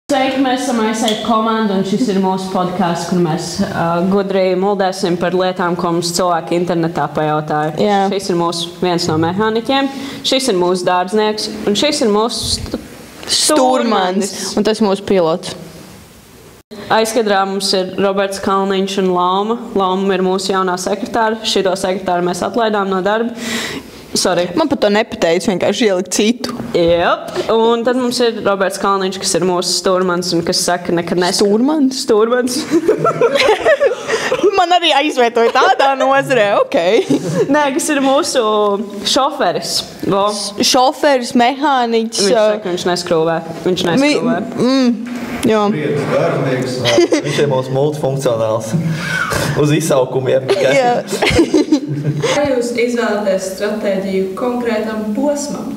Sveiki, mēs esam Aizsēt komanda, un šis ir mūsu podkāsts, kur mēs gudri muldēsim par lietām, ko mums cilvēki internetā pajautāja. Jā. Šis ir viens no mehāniķiem, šis ir mūsu dārdznieks, un šis ir mūsu Stūrmanis. Un tas ir mūsu pilots. Aizkadrā mums ir Roberts Kalniņš un Lauma. Lauma ir mūsu jaunā sekretāra. Šito sekretāru mēs atlaidām no darba. Sorry. Man pat to nepateica, vienkārši ielikt citu. Yep. Un tad mums ir Roberts Kalniņš, kas ir mūsu stūrmanis un kas saka, nekad Stūrmanis? Stūrmanis. Man arī aizvietoja tādā nozarē, ok. Nē, kas ir mūsu šoferis. Šoferis, mehāniķis. Viņš saka, viņš neskrūvē. Viņš neskrūvē. Jā. Viņš ir mūsu multifunkcionāls. Uz izsaukumiem. Jā. Kā jūs izvēlaties stratēģiju konkrētam posmam?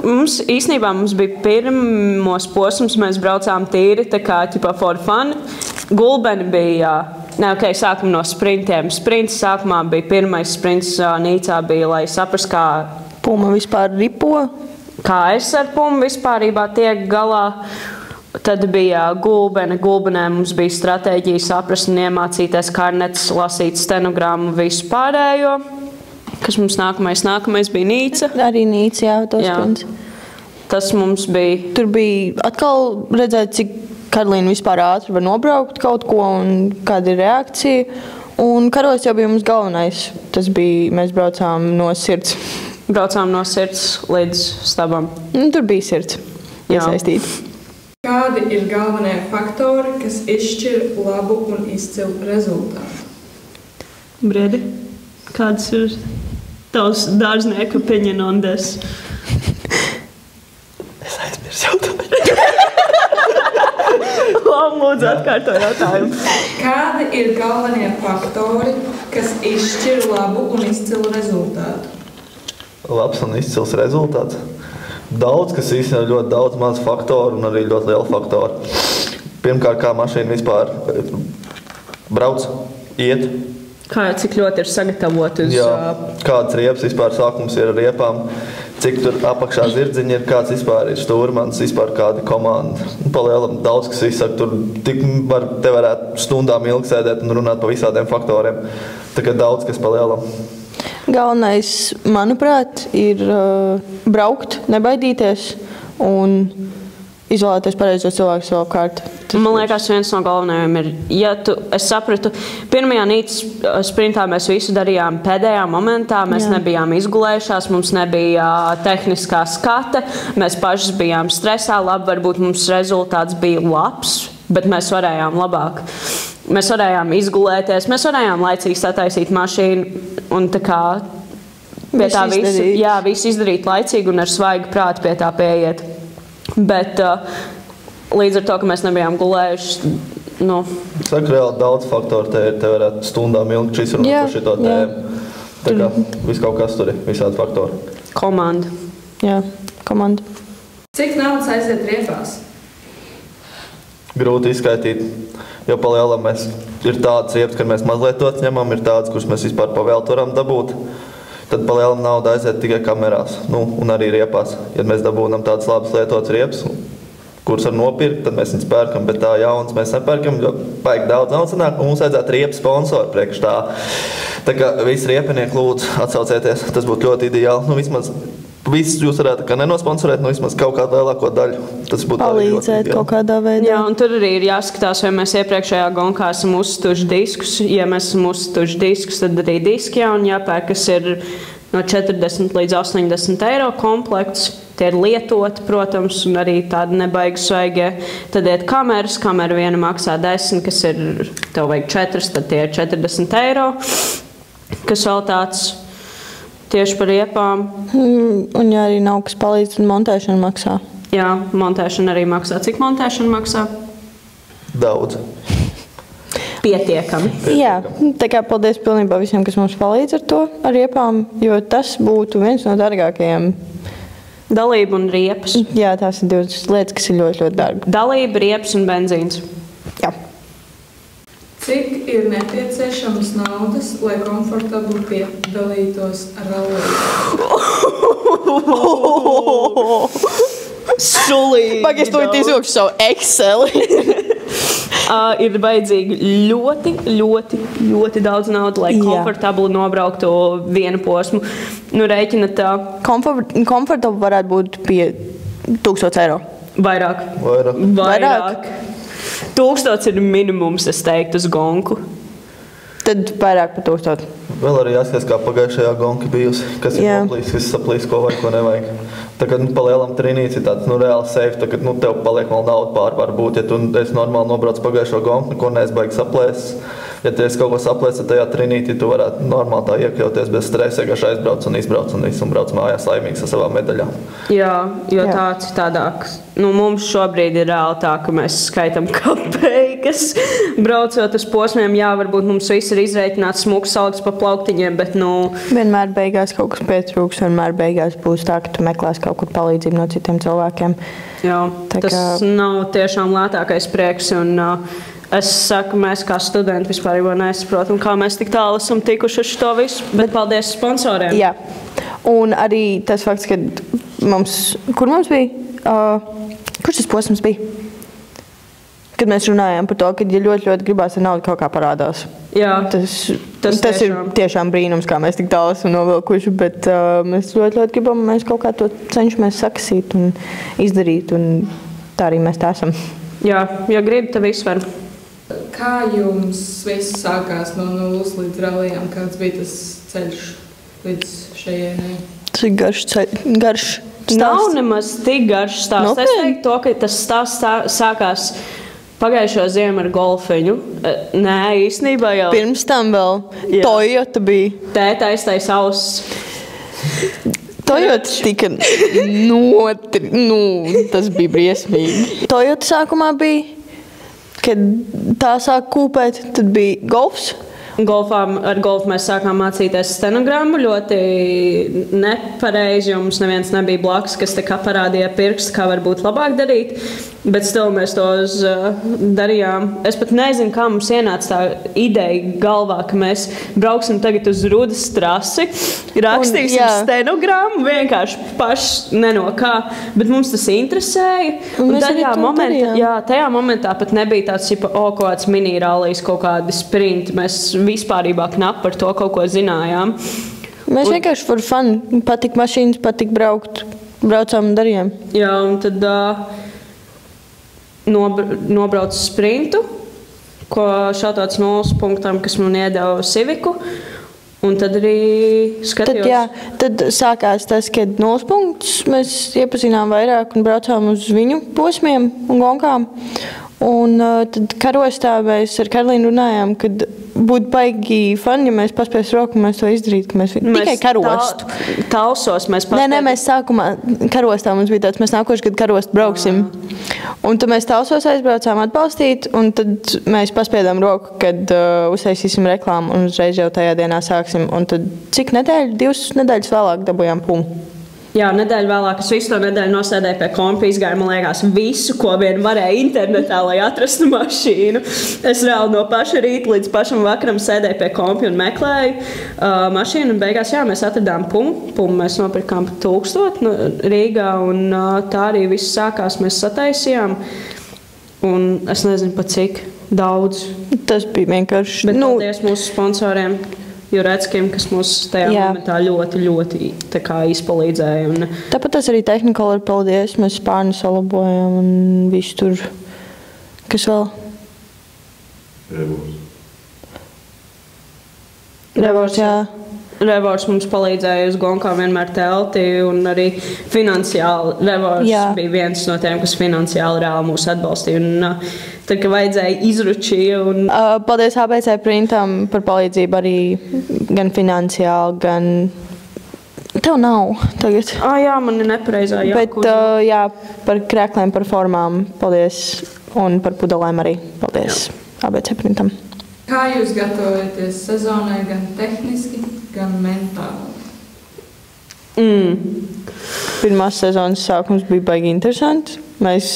Mums bija pirmos posms, mēs braucām tīri, tā kā ķipa for fun. Gulbeni bija, sākam no sprintiem. Sprints sākumā bija pirmais sprints Nīcā bija, lai saprast, kā Puma vispār ripo. Kā es ar Pumu vispārībā tiek galā. Tad bija gulbene. Gulbenē mums bija stratēģija saprast un iemācīties karnetes, lasīt stenogrammu, visu pārējo. Kas mums nākamais bija Nīca. Arī Nīca, jā, tos sprints. Tas mums bija. Tur bija atkal redzēt, cik Karolīna vispār ātri var nobraukt kaut ko un kāda ir reakcija. Un Karolis jau bija mums galvenais. Tas bija, mēs braucām no sirds. Braucām no sirds līdz stabam. Tur bija sirds iesaistīta. Kādi ir galvenie faktori, kas izšķir labu un izcilu rezultātu? Briedi, kāds ir tavs dārznieku opinion on this? Es aizmirsu jautājumu. Lūdzu, atkārto jautājumu. Kādi ir galvenie faktori, kas izšķir labu un izcilu rezultātu? Labs un izcils rezultāts. Daudz, kas īstenībā ļoti daudz maz faktoru un arī ļoti liela faktoru. Pirmkārt, kā mašīna vispār brauc, iet. Cik ļoti ir sagatavot uz... Jā, kāds riepas vispār sākums ir ar riepām, cik tur apakšā zirdziņi ir, kāds vispār ir stūrmanis, vispār kāda komanda. Palielam daudz, kas izsaka, tur te varētu stundām ilgi sēdēt un runāt pa visādiem faktoriem. Tā kā daudz, kas palielam. Galvenais, manuprāt, ir braukt, nebaidīties un izvēlēties pareizo cilvēku savu kārtu. Man liekas, viens no galvenajiem ir, es sapratu, pirmajā Nīcas sprintā mēs visu darījām pēdējā momentā, mēs nebijām izgulējušās, mums nebija tehniskā skata, mēs pašas bijām stresā, labi, varbūt mums rezultāts bija labs, bet mēs varējām labāk. Mēs varējām izgulēties, mēs varējām laicīgi sataisīt mašīnu un tā kā pie tā visu izdarīt laicīgi un ar svaigu prātu pie tā pieiet. Bet līdz ar to, ka mēs nebijām gulējuši, Saka, reāli daudz faktoru te varētu stundām ilgi šis runāt par šito tēmu. Tā kā viss kaut kas tur ir, visādi faktori. Komanda. Jā, komanda. Cik naudas aiziet riepās? Grūti izskaitīt, jo palielam ir tādas riepas, kad mēs mazliet to ņemam, ir tādas, kuras mēs vispār pavēltu varam dabūt. Tad palielam nauda aiziet tikai kamerās, un arī riepās. Ja mēs dabūnam tādas labas lietotas riepas, kuras var nopirkt, tad mēs viņus pērkam, bet tā jaunas mēs nepērkam, jo baigi daudz naudas sanāk, un mums vajadzētu riepu sponsoru priekš tā. Tā kā visi riepinieki lūdzu atsaucieties, tas būtu ļoti ideāli. Vismaz visus jūs varētu nenosponsорēt, vismaz kaut kādu lielāko daļu. Tas būtu palīdzēt kaut kādā veidā. Jā, un tur arī ir jāskatās, vai mēs iepriekšējā gonkā esam uzstuši diskus. Ja mēs esam uzstuši diskus, tad arī diski jauni jāpērk, kas ir no 40 līdz 80 eiro komplekts. Tie ir lietoti, protams, un arī tādi nebaigi svaigie. Tad iet kameras, kamera viena maksā 10, kas ir, tev vajag 4, tad tie ir 40 eiro. Kas vēl tāds... Tieši par riepām. Un ja arī nav kas palīdz, tad montēšana maksā. Jā, montēšana arī maksā. Cik montēšana maksā? Daudz. Pietiekami. Jā, tā kā paldies pilnībā visiem, kas mums palīdz ar to, ar riepām, jo tas būtu viens no dārgākajiem. Dalība un riepas. Jā, tās ir divas lietas, kas ir ļoti, ļoti dārgas. Dalība, riepas un benzīns. Jā. Cik ir nepieciešams naudas, lai komfortabli piedalītos rallī? Sulīgi. Pagaidzi, tu izvilkšu savu Excel. Ir vajadzīgi ļoti daudz naudas, lai komfortabli nobrauktu vienu posmu. Nu, rēķina tā. Komfortabli varētu būt pie 1000 eiro. Vairāk. 1000 ir minimums, es teiktu, uz gonku. Tad vairāk par 1000. Vēl arī jāskatās, kā pagājušajā gonka bijusi, kas ir noplīs, viss saplīs, ko vajag, ko nevajag. Tagad pa lielam Trinīts ir tāds reāli safe, tagad tev paliek vēl nauda pār varbūt, ja tu esi normāli nobrauc pagājušo gonku, ko neesi baigi saplēs. Ja tu esi kaut ko saplēs, tad tajā Trinītī tu varētu normāli tā iekļauties bez stresa, vienkārši aizbrauc un izbrauc un brauc mājās laimīgs ar savām medaļām. Jā, jo tāds tādāks. Nu, mums šobrīd ir reāli tā, ka mēs skaitam kapeikas, braucot uz posmiem. Jā, varbūt mums viss ir izreikināts smuks salgs pa plauktiņiem, bet vienmēr beigās kaut kas pietrūks, vienmēr beigās būs tā, ka tu meklēsi kaut kur palīdzību no citiem cilvēkiem. Jā, tas nav tiešām lētākais prieks un es saku, mēs kā studenti vispār jau nesaprotam, kā mēs tik tālu esam tikuši ar šo visu, bet paldies sponsoriem. Jā, un arī tas fakts, ka kur mums bija, kurš tas posms bija? Kad mēs runājām par to, ka ja ļoti gribās, ar naudu kaut kā parādās. Jā, tas ir tiešām brīnums, kā mēs tik tālu esam novilkuši, bet mēs ļoti gribam, mēs kaut kā to cenšamies sakasīt un izdarīt, un tā arī mēs tā esam. Jā, ja gribi, tad viss var. Kā jums viss sākās no nulles līdz rallijām? Kāds bija tas ceļš līdz šejienei? Tas ir garš stāsts. Nav nemaz tik garš stāsts. Es teiktu to, ka tas stāsts sākās pagājušo ziemu ar golfiņu. Nē, īstenībā jau. Pirms tam vēl Toyota bija. Tēta aiztais auss. Toyota tika tas bija briesmīgi. Toyota sākumā bija, kad tā sāk kūpēt, tad bija golfs. Ar golfu mēs sākām mācīties stenogrammu ļoti nepareizi, jo mums neviens nebija blakus, kas te kā parādīja pirkstu, kā varbūt labāk darīt, bet still mēs to darījām. Es pat nezinu, kā mums ienāca tā ideja galvā, ka mēs brauksim tagad uz Rudas trasi, rakstīsim stenogrammu, vienkārši paši ne no kā, bet mums tas interesēja. Un tajā momentā pat nebija tāds, kaut kāds mini-rallijas, kaut kādi sprinti. Mēs vispārībā knapi par to kaut ko zinājām. Mēs vienkārši for fun, patika mašīnas, patika braukt, braucām un darījām. Jā, un tad nobraucu sprintu, ko šāds 0 punktam, kas man iedeva Civiku. Un tad arī skatījos. Tad sākās tas, kad 0 punktus mēs iepazinām vairāk un braucām uz viņu posmiem un gonkām. Un tad karostā mēs ar Karolīnu runājām, kad būtu baigi fani, ja mēs paspēs roku, mēs to izdarītu, ka mēs tikai karostu. Talsos mēs paspēju. Nē, mēs sākumā karostā mums bija tāds, mēs nākošu gadu karostu brauksim. Un tad mēs Talsos aizbraucām atbalstīt, un tad mēs paspēdām roku, kad uztaisīsim reklāmu un uzreiz jau tajā dienā sāksim. Un tad cik nedēļu, 2 nedēļas vēlāk dabujām pumu. Jā, nedēļu vēlāk es visu to nedēļu nosēdēju pie kompa, izgāju, man liekas, visu, ko vien varēja internetā, lai atrastu mašīnu. Es reāli no paša rīta līdz pašam vakaram sēdēju pie kompa un meklēju mašīnu. Un beigās, mēs atradām pumu. Pumu mēs nopirkām par 1000 Rīgā, un tā arī viss sākās. Mēs sataisījām, un es nezinu, pa cik daudz. Tas bija vienkārši. Bet paldies mūsu sponsoriem. Jureckim, kas mums tajā momentā ļoti izpalīdzēja. Un tāpat tas arī Technicolor, paldies. Mēs spārni salabojam un visu tur. Kas vēl? Revors, jā. Revors mums palīdzēja uz gonkām vienmēr telti un arī finansiāli. Revors bija viens no tiem, kas finansiāli reāli mūs atbalstīja. Un tad, kad vajadzēja izručīja. Paldies ABC printam par palīdzību arī gan finansiāli, gan... Tev nav tagad. Jā, man ir nepareizā jākūž. Bet par krēkliem, par formām, paldies. Un par pudelēm arī paldies ABC printam. Kā jūs gatavojaties sezonai gan tehniski, gan mentāli? Pirmās sezonas sākums bija baigi interesants. Mēs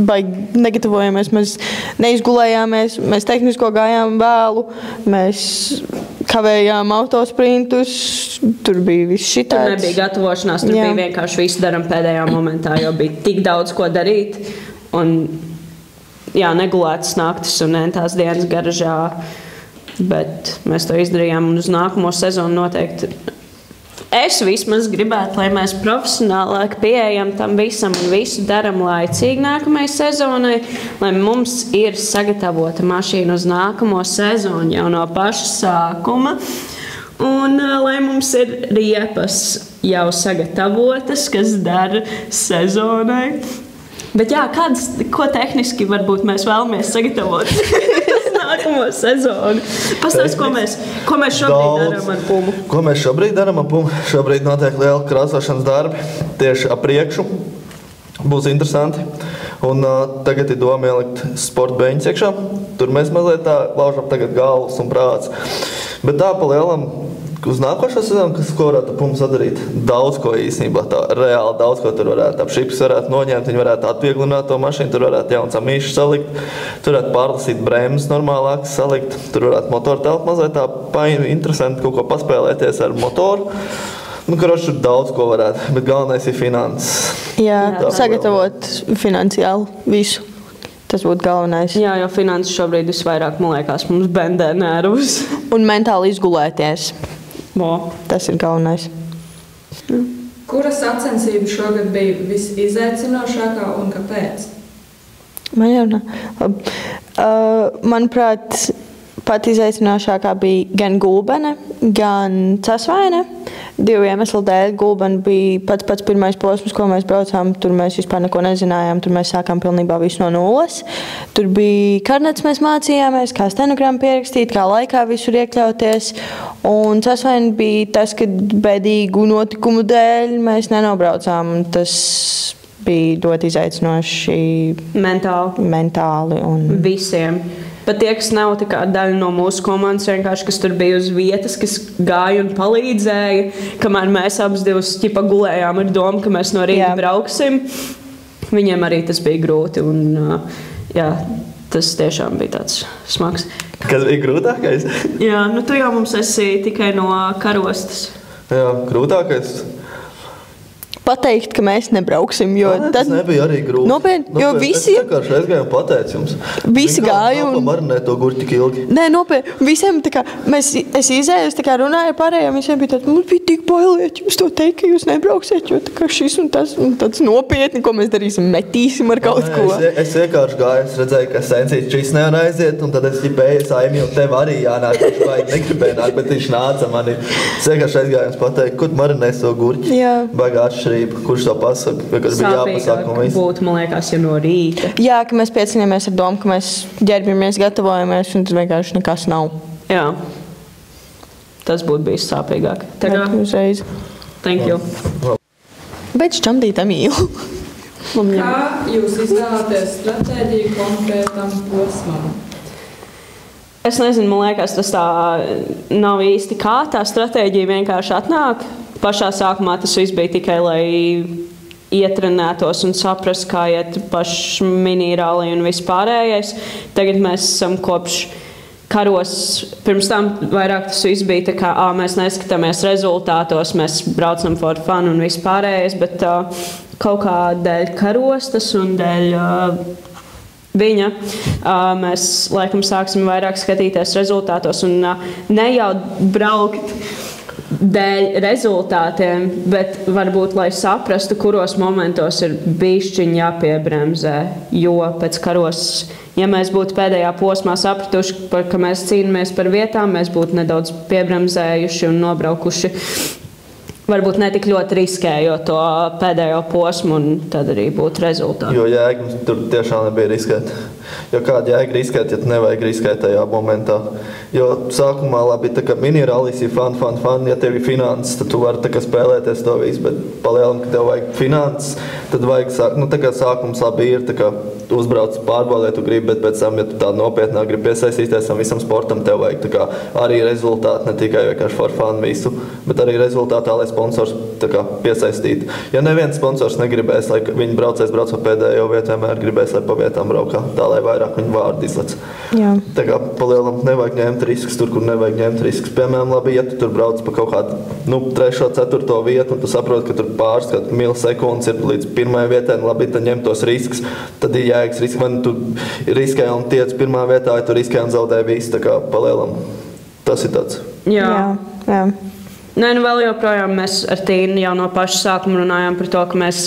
baigi negatavojamies, mēs neizgulējāmies, mēs tehnisko gājām vēlu. Mēs kavējām autosprintus, tur bija viss Tur šitāds. nebija gatavošanās, tur bija vienkārši visu daram pēdējā momentā, jo bija tik daudz ko darīt. Un, jā, negulētas naktis un tās dienas garažā, bet mēs to izdarījām un uz nākamo sezonu noteikti. Es vismaz gribētu, lai mēs profesionālāk pieejam tam visam un visu daram laicīgi nākamajai sezonai, lai mums ir sagatavota mašīna uz nākamo sezonu jau no paša sākuma. Un lai mums ir riepas jau sagatavotas, kas dara sezonai. Bet jā, ko tehniski varbūt mēs vēlamies sagatavot nākamo sezonu? Pastāst, ko mēs šobrīd darām ar Pumu? Ko mēs šobrīd darām ar Pumu? Šobrīd notiek liela krāsošanas darbi tieši ap priekšu. Būs interesanti. Un tagad ir doma ielikt sporta beņķus iekšā. Tur mēs mazliet tā laužam tagad galvas un prāts. Bet tā pa lielam uz nākošo sezonu, ko varētu Puma sadarīt? Daudz ko īstenībā, tā reāli daudz ko tur varētu. Apšips varētu noņemt, viņi varētu atvieglināt to mašīnu, tur varētu jauns amīšus salikt, tur varētu pārlasīt bremzes normālāk salikt, tur varētu motoru telpu mazliet tā interesanti kaut ko paspēlēties ar motoru. Nu, karoči, tur daudz ko varētu, bet galvenais ir finanses. Jā, sagatavot finansiāli visu. Tas būtu galvenais. Jā, jo finanses šobrīd visvairāk, man liekas, mums bendē nervus. Un mentāli izgulēties. Tas ir galvenais. Kura sacensība šogad bija visizaicinošākā un kāpēc? Man jau nav. Manuprāt, pat izaicinošākā bija gan Gulbene, gan Casvaine. Divu iemeslu dēļ. Gulbene bija pats pirmais posms, ko mēs braucām. Tur mēs vispār neko nezinājām. Tur mēs sākām pilnībā visu no nulles. Tur bija karnets, mēs mācījāmies, kā stenogrammu pierakstīt, kā laikā visur iekļauties. Un Casvaine bija tas, kad bēdīgu notikumu dēļ mēs nenobraucām. Tas bija ļoti izaicinoši mentāli un visiem. Bet tie, kas nav tā kā daļa no mūsu komandas, vienkārši, kas tur bija uz vietas, kas gāja un palīdzēja, kamēr mēs abas divas ķipa gulējām ar domu, ka mēs no rīta brauksim, viņiem arī tas bija grūti. Un, jā, tas tiešām bija tāds smags. Kas bija grūtākais? Jā, nu tu jau mums esi tikai no karostas. Jā, grūtākais. Pateikt, ka mēs nebrauksim, jo tas nebija arī grūti. Nopietni, jo visi... Es vienkārši aizgāju un pateicu jums. Visi gāja un... marinēt to gurķi tik ilgi. Nē, nopietni. Visiem tā kā... Es izēju, es tā kā runāju pārējiem, visiem bija tāds, mums bija tik bailiet jums to teikt, ka jūs nebrauksiet, jo tā kā šis un tas un tāds nopietni, ko mēs darīsim, metīsim ar kaut ko. Es vienkārši gāju, es redzēju, ka sensīts šis nevar aiziet, un tad es ģipēju, Saimi, un tev arī jānāk, viņš vajag negribēja nāk, bet viņš nāca mani. Es vienkārši aizgāju un pateicu, kur marinēs to gurķi. Baigā atšķirība, kurš to pasaka, vienkārši bija jāpasaka un viss. Būtu, man liekas, jau no rīta. Jā, ka mēs piecinamies ar domu, ka mēs ģērbjamies, gatavojamies, un tad vienkārši nekas nav. Jā. Tas būtu bijis sāpīgāk. Tagad uzreiz. Thank you. Bet šķamdīt mīlu. Kā jūs izvēlaties stratēģiju konkrētam posmam? Es nezinu, man liekas, tas tā nav īsti kā tā stratēģija vienkārši atnāk. Pašā sākumā tas viss bija tikai, lai ietrenētos un saprast, kā iet paši minirāli un vispārējais. Tagad mēs esam kopš karos. Pirms tam vairāk tas viss bija tā kā, mēs neskatāmies rezultātos, mēs braucam for fun un vispārējais, bet kaut kā dēļ karostas un dēļ viņa mēs laikam sāksim vairāk skatīties rezultātos un ne jau braukt dēļ rezultātiem, bet varbūt, lai saprastu, kuros momentos ir bišķiņ jāpiebremzē, jo pēc karos, ja mēs būtu pēdējā posmā sapratuši, ka mēs cīnamies par vietām, mēs būtu nedaudz piebremzējuši un nobraukuši, varbūt ne tik ļoti riskējot to pēdējo posmu, un tad arī būtu rezultāti. Jo jēga mums tur tiešām nebija riskēt. Jo kāda jēga riskēt, ja tu nevajag riskēt tajā momentā. Jo sākumā labi, tā kā minirallis ir fun, ja tev ir finanses, tad tu vari tā kā spēlēties to visu, bet palielam, ka tev vajag finanses, tad vajag tā kā sākums labi ir, tā kā uzbrauc pārbaudē, tu gribi, bet pēc tam, ja tu tā nopietnāk gribi piesaistīties tam visam sportam, tev vajag tā kā arī rezultāti, ne tikai vienkārši for fun visu, bet arī rezultātā, lai sponsors piesaistīt. Ja neviens sponsors negribēs, lai viņi braucējs brauc pa pēdējo vietu, vienmēr gribēs, lai pa vietām braukā, tā lai vairāk viņu vārdu izlec. Jā. Tā kā palielam nevajag ņemt riskus tur, kur nevajag ņemt riskus. Piemēram, labi, ja tu tur brauc pa kaut kādu 3., 4. vietu, un tu saproti, ka tur pāris milisekundes ir līdz pirmajai vietai, labi, tad ņem tos riskus, tad ir jāiks risks, vai tu riskē un tiec pirmā vietā, ja tu riskē un zaudē visu, tā kā palielam. Tas ir tāds. Jā. Jā. Nē, vēl joprojām mēs ar Tīnu jau no paša sākuma runājām par to, ka mēs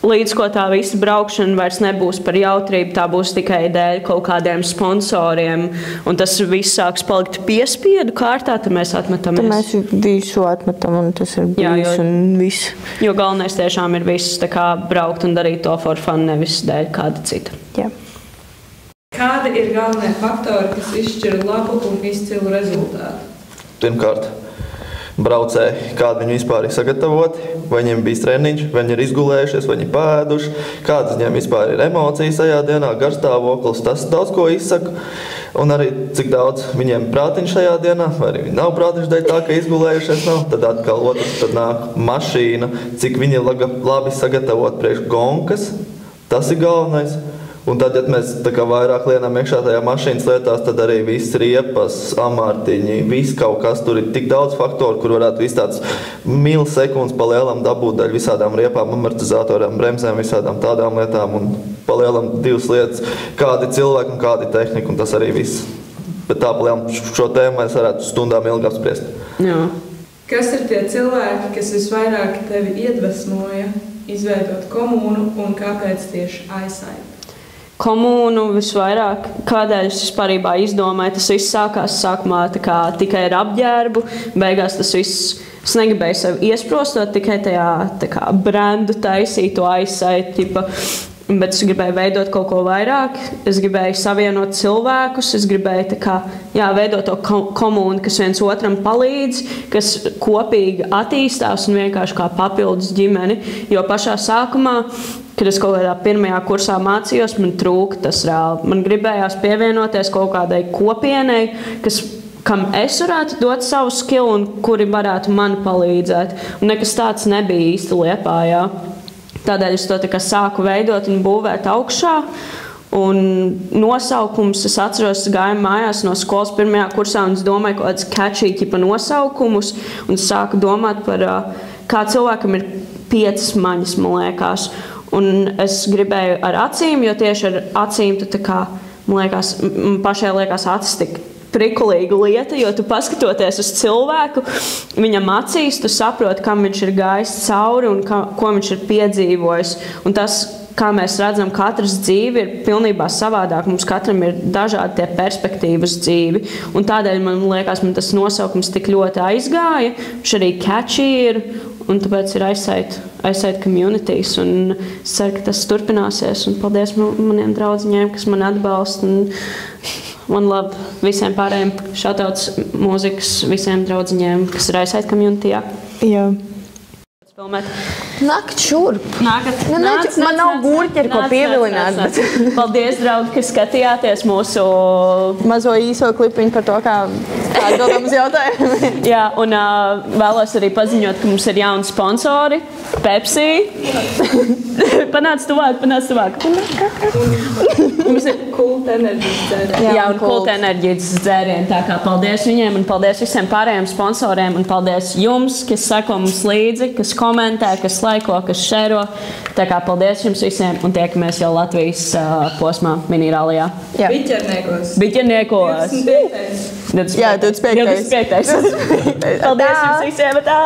līdz ko tā visa braukšana vairs nebūs par jautrību, tā būs tikai dēļ kaut kādiem sponsoriem, un tas viss sāks palikt piespiedu kārtā, tad mēs atmetamies. Tad mēs visu atmetam, un tas ir bijis un viss. Jo galvenais tiešām ir viss tā kā braukt un darīt to for fun, nevis dēļ kāda cita. Jā. Kādi ir galvenie faktori, kas izšķir labu un izcilu rezultātu? Pirmkārt, braucēji, kādi viņi vispār ir sagatavoti, vai viņiem bijis treniņš, vai viņi ir izgulējušies, vai viņi pēduši, kādas viņiem vispār ir emocijas tajā dienā, garstāvoklis, tas daudz ko izsaka, un arī cik daudz viņiem prātiņš šajā dienā, vai arī viņi nav prātiņš dēļ tā, ka izgulējušies nav, tad atkal otrs, tad nāk mašīna, cik viņi labi sagatavot priekš gonkas, tas ir galvenais. Un tad, ja mēs vairāk lienām iekšā tajā mašīnas lietās, tad arī viss riepas, amārtiņi, viss kaut kas, tur ir tik daudz faktoru, kur varētu viss tāds milisekundes pa lielam dabūt daļ visādām riepām, amortizatoriem, bremzēm, visādām tādām lietām, un pa lielam 2 lietas, kādi cilvēki un kādi tehnika, un tas arī viss. Bet tā pa lielam šo tēmu mēs varētu stundām ilgi apspriest. Jā. Kas ir tie cilvēki, kas visvairāk tevi iedvesmoja izveidot komūnu un kāpēc tieši Eyesight? Komūnu visvairāk, kādēļ es vispārībā izdomāju, tas viss sākās sākumā tikai ar apģērbu, beigās tas viss, es negribēju sevi iesprostot tikai tajā brendu taisīto Eyesight tipa, bet es gribēju veidot kaut ko vairāk, es gribēju savienot cilvēkus, es gribēju veidot to komūnu, kas viens otram palīdz, kas kopīgi attīstās un vienkārši kā papildus ģimeni, jo pašā sākumā, kad es kaut kādā 1. kursā mācījos, man trūka tas reāli. Man gribējās pievienoties kaut kādai kopienai, kam es varētu dot savu skillu un kuri varētu man palīdzēt. Un nekas tāds nebija īsti Liepājā. Tādēļ es to sāku veidot un būvēt augšā. Un nosaukums, es atceros, gāju mājās no skolas 1. kursā un es domāju kaut kāds catchy nosaukumus un sāku domāt par kā cilvēkam ir 5 maņas, man liekas. Un es gribēju ar acīm, jo tieši ar acīm tu man liekas, pašai liekas acis tik prikulīga lieta, jo tu paskatoties uz cilvēku, viņam acīs, tu saproti, kam viņš ir gājis cauri un ko viņš ir piedzīvojis. Un tas, kā mēs redzam, katras dzīve ir pilnībā savādāk. Mums katram ir dažādi tie perspektīvas dzīvi. Un tādēļ, man liekas, man tas nosaukums tik ļoti aizgāja. Viņš arī catchy ir. Un tāpēc ir Eyesight Communities. Un es ceru, ka tas turpināsies. Un paldies maniem draudziņiem, kas man atbalsta. Un one love visiem pārējiem. Shoutouts mūzikas visiem draudziņiem, kas ir Eyesight Community. Jā. Filmēt. Nākat šurp. Nākat. Man nav gurķeri, ko pievilināt. Bet... Paldies, draugi, ka skatījāties mūsu mazo īso klipiņu par to, kā atbildam uz jautājumiem. Jā, un vēlos arī paziņot, ka mums ir jauni sponsori. Pepsi. Panāc tuvāk. Mums ir Kult enerģijas dzērieni. Jā, un Kult enerģijas dzērieni. Tā kā paldies viņiem un paldies visiem pārējiem sponsoriem un paldies jums, kas seko mums līdzi, kas komentē, kas laiko, kas šēro. Tā kā paldies jums visiem un tiekamies jau Latvijas posmā minirālijā. Biķerniekos. 25. Jā, 25. Paldies jums visiem! Tā!